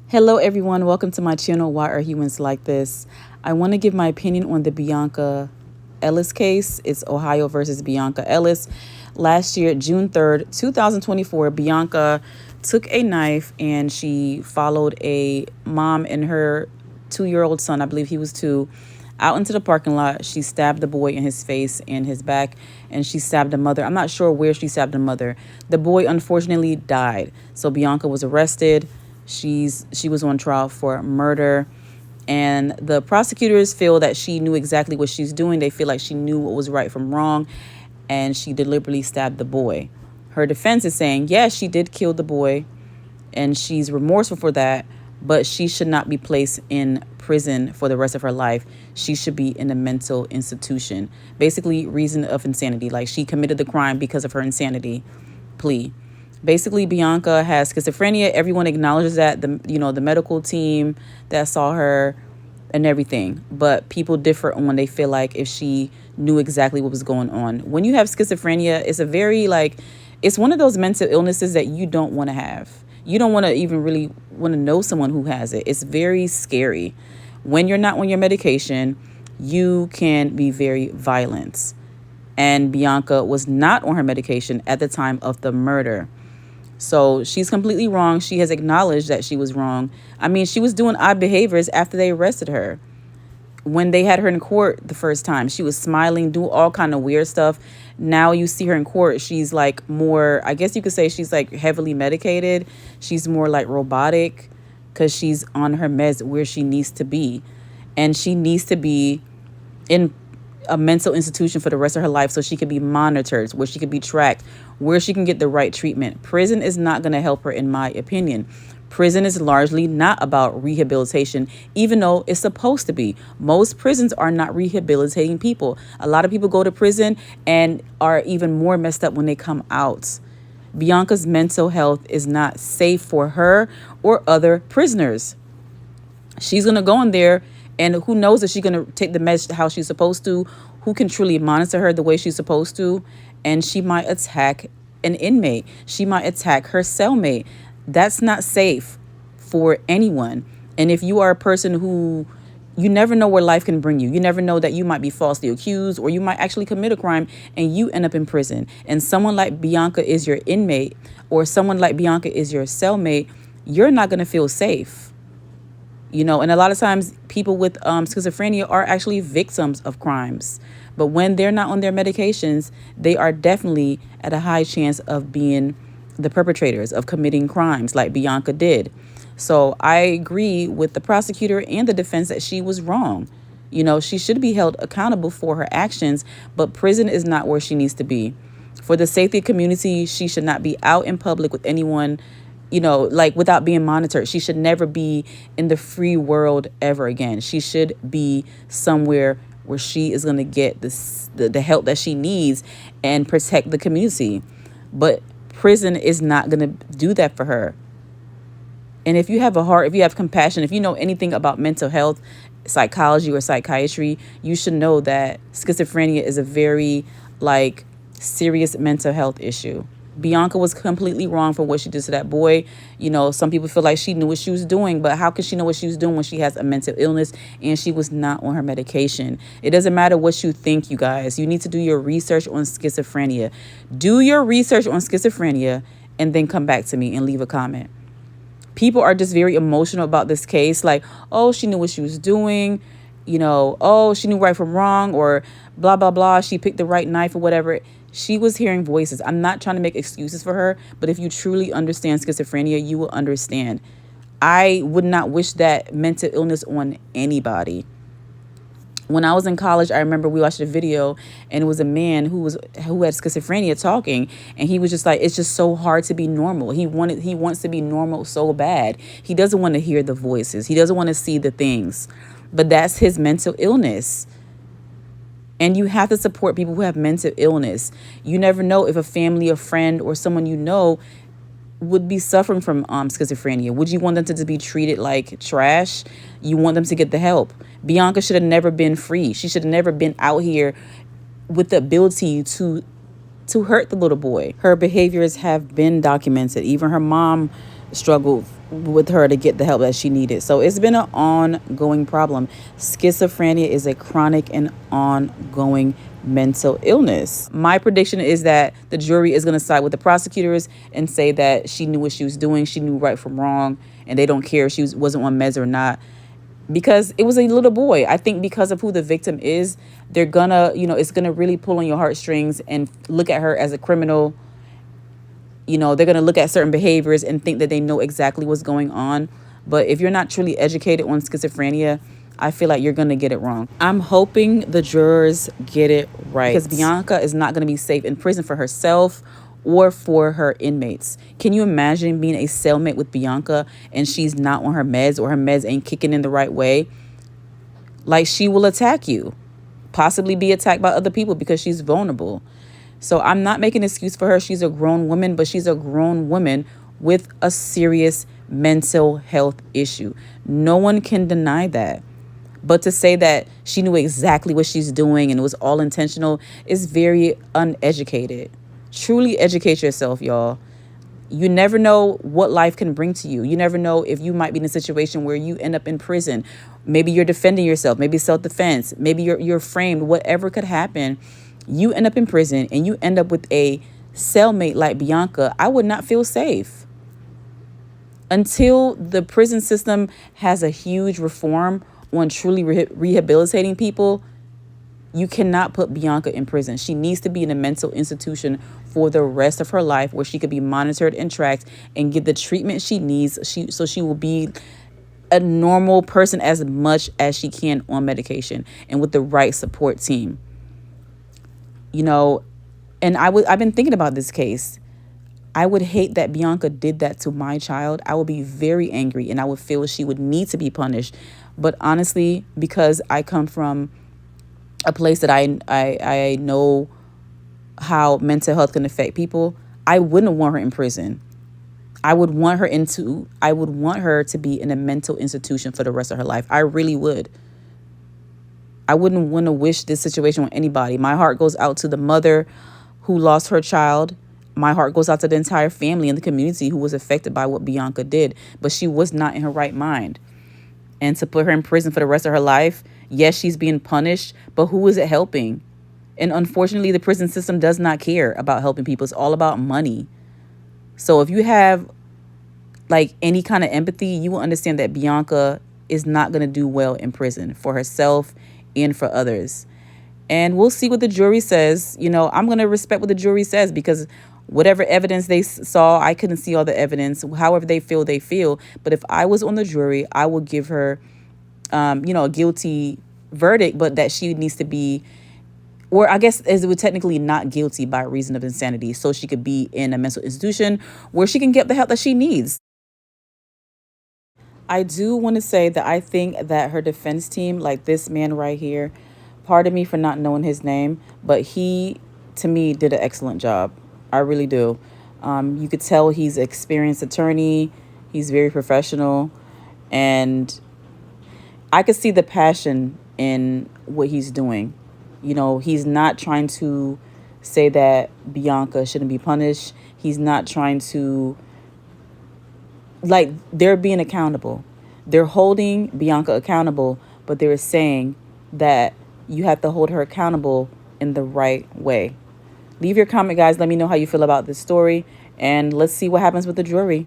Hello everyone, welcome to my channel, Why Are Humans Like This? I want to give my opinion on the Bionca Ellis case. It's Ohio versus Bionca Ellis. Last year, June 3rd, 2024, Bionca took a knife and she followed a mom and her 2-year-old son, I believe he was 2, out into the parking lot. She stabbed the boy in his face and his back, and she stabbed the mother. I'm not sure where she stabbed the mother. The boy unfortunately died. So Bionca was arrested. She was on trial for murder, and the prosecutors feel that she knew exactly what she's doing. They feel like she knew what was right from wrong, and she deliberately stabbed the boy. Her defense is saying, yes, she did kill the boy, and she's remorseful for that, but she should not be placed in prison for the rest of her life. She should be in a mental institution. Basically, reason of insanity. Like, she committed the crime because of her insanity plea. Basically, Bionca has schizophrenia. Everyone acknowledges that, the medical team that saw her and everything. But people differ on when they feel like if she knew exactly what was going on. When you have schizophrenia, it's a very, it's one of those mental illnesses that you don't want to have. You don't want to even really want to know someone who has it. It's very scary. When you're not on your medication, you can be very violent. And Bionca was not on her medication at the time of the murder. So she's completely wrong. She has acknowledged that she was wrong. I mean, she was doing odd behaviors after they arrested her. When they had her in court the first time, she was smiling, doing all kind of weird stuff. Now you see her in court, she's like more, I guess you could say she's like heavily medicated. She's more like robotic because she's on her meds where she needs to be. And she needs to be in a mental institution for the rest of her life so she could be monitored, where she could be tracked, where she can get the right treatment. Prison is not going to help her, in my opinion. Prison is largely not about rehabilitation, even though it's supposed to be. Most prisons are not rehabilitating people. A lot of people go to prison and are even more messed up when they come out. Bionca's mental health is not safe for her or other prisoners. She's going to go in there, and who knows if she's going to take the meds how she's supposed to, who can truly monitor her the way she's supposed to, and she might attack an inmate. She might attack her cellmate. That's not safe for anyone. And if you are a person who, you never know where life can bring you. You never know that you might be falsely accused, or you might actually commit a crime and you end up in prison. And someone like Bionca is your inmate, or someone like Bionca is your cellmate, you're not going to feel safe. And a lot of times people with schizophrenia are actually victims of crimes. But when they're not on their medications, they are definitely at a high chance of being the perpetrators of committing crimes like Bionca did. So I agree with the prosecutor and the defense that she was wrong. She should be held accountable for her actions, but prison is not where she needs to be. For the safety of the community, she should not be out in public with anyone, without being monitored. She should never be in the free world ever again. She should be somewhere where she is going to get the help that she needs and protect the community. But prison is not going to do that for her. And if you have a heart, if you have compassion, if you know anything about mental health, psychology, or psychiatry, you should know that schizophrenia is a very, serious mental health issue. Bionca was completely wrong for what she did to that boy. Some people feel like she knew what she was doing, but how could she know what she was doing when she has a mental illness and she was not on her medication? It doesn't matter what you think, you guys. You need to do your research on schizophrenia. Do your research on schizophrenia and then come back to me and leave a comment. People are just very emotional about this case. Like, oh, she knew what she was doing. Oh, she knew right from wrong, or blah, blah, blah. She picked the right knife or whatever. She was hearing voices. I'm not trying to make excuses for her, but if you truly understand schizophrenia, you will understand. I would not wish that mental illness on anybody. When I was in college, I remember we watched a video, and it was a man who had schizophrenia talking, and he was just like, it's just so hard to be normal. He wants to be normal so bad. He doesn't want to hear the voices. He doesn't want to see the things. But that's his mental illness. And you have to support people who have mental illness. You never know if a family, a friend, or someone would be suffering from schizophrenia. Would you want them to just be treated like trash? You want them to get the help. Bionca should have never been free. She should have never been out here with the ability to hurt the little boy. Her behaviors have been documented. Even her mom struggled with her to get the help that she needed. So it's been an ongoing problem. Schizophrenia is a chronic and ongoing mental illness. My prediction is that the jury is going to side with the prosecutors and say that she knew what she was doing. She knew right from wrong, and they don't care if she wasn't on meds or not, because it was a little boy. I think because of who the victim is, they're gonna, it's gonna really pull on your heartstrings and look at her as a criminal. They're gonna look at certain behaviors and think that they know exactly what's going on. But if you're not truly educated on schizophrenia, I feel like you're gonna get it wrong. I'm hoping the jurors get it right, because Bionca is not gonna be safe in prison for herself or for her inmates. Can you imagine being a cellmate with Bionca and she's not on her meds, or her meds ain't kicking in the right way? Like, she will attack you, possibly be attacked by other people because she's vulnerable. So I'm not making an excuse for her. She's a grown woman, but she's a grown woman with a serious mental health issue. No one can deny that. But to say that she knew exactly what she's doing and it was all intentional is very uneducated. Truly educate yourself, y'all. You never know what life can bring to you. You never know if you might be in a situation where you end up in prison. Maybe you're defending yourself, maybe self-defense, maybe you're framed, whatever could happen. You end up in prison and you end up with a cellmate like Bionca. I would not feel safe. Until the prison system has a huge reform on truly rehabilitating people, you cannot put Bionca in prison. She needs to be in a mental institution for the rest of her life, where she could be monitored and tracked and get the treatment she needs. So she will be a normal person as much as she can on medication and with the right support team. And I've been thinking about this case. I would hate that Bionca did that to my child. I would be very angry, and I would feel she would need to be punished. But honestly, because I come from a place that I know how mental health can affect people, I wouldn't want her in prison. I would want her to be in a mental institution for the rest of her life. I really would. I wouldn't want to wish this situation on anybody. My heart goes out to the mother who lost her child. My heart goes out to the entire family and the community who was affected by what Bionca did. But she was not in her right mind. And to put her in prison for the rest of her life, yes, she's being punished, but who is it helping? And unfortunately, the prison system does not care about helping people. It's all about money. So if you have any kind of empathy, you will understand that Bionca is not going to do well in prison for herself and for others. And we'll see what the jury says. I'm going to respect what the jury says, because whatever evidence they saw, I couldn't see all the evidence. However they feel, they feel. But if I was on the jury, I would give her, a guilty verdict, but that she needs to be, or I guess as it would technically not guilty by reason of insanity, so she could be in a mental institution where she can get the help that she needs. I do want to say that I think that her defense team, like this man right here, pardon me for not knowing his name, but he, to me, did an excellent job. I really do. You could tell he's an experienced attorney. He's very professional. And I could see the passion in what he's doing. He's not trying to say that Bionca shouldn't be punished. He's not trying to, they're being accountable. They're holding Bionca accountable, but they're saying that you have to hold her accountable in the right way. Leave your comment, guys. Let me know how you feel about this story, and let's see what happens with the jury.